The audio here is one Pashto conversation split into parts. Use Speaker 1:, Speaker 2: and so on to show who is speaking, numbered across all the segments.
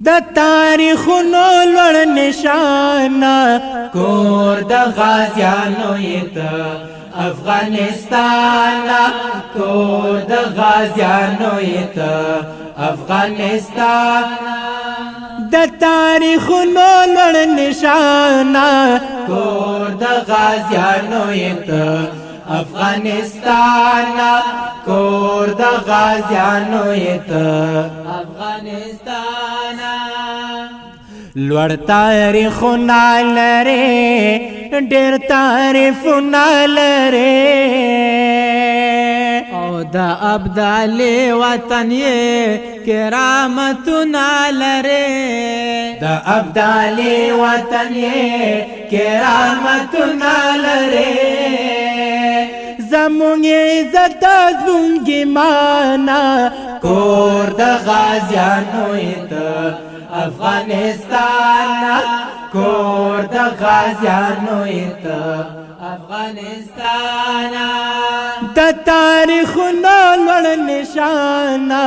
Speaker 1: د تاریخونو لوړ نشانه کور د غازیانو یت افغانستان کور د غازیانو یت افغانستان د تاریخونو لوړ نشانه کور د غازیانو یت افغانستان کور د غازیانو یت افغانستان لوړ تاریخونه لري ډېر تعریفونه لري او د ابدال وطن یې کرامتونه لري د ابدال وطن یې کرامتونه لري زمونږ عزت زمونږ ایمانا کور د غازیانو یت افغانستان کور د غازیانو یت افغانستان د تاریخونو لوړ نشانه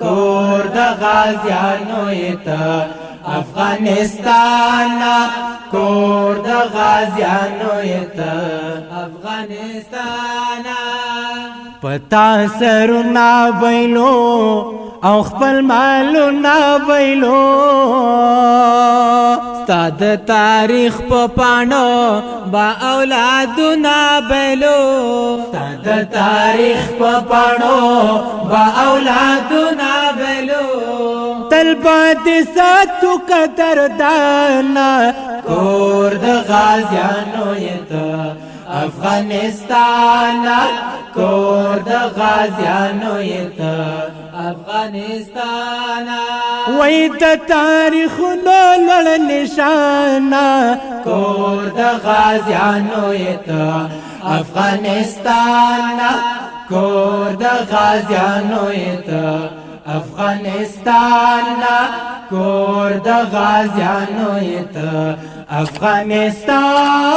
Speaker 1: کور د غازیانو یت افغانستان کور د غازیانو یت افغانستان پتا سرنا ویلو او خپل مالونه ویلو ستاد تاریخ په پاڼو با اولادونه ویلو ستاد تاریخ په پاڼو با اولادونه ویلو تل پاتې ساتو قدردان کور د غازیانو یت افغانستان کور د غازیانو یت افغانستان وای د تاریخونو لوړ نشانه کور د غازیانو یت افغانستان کور د غازیانو یت افغانستان کور د غازیانو یت افغانستان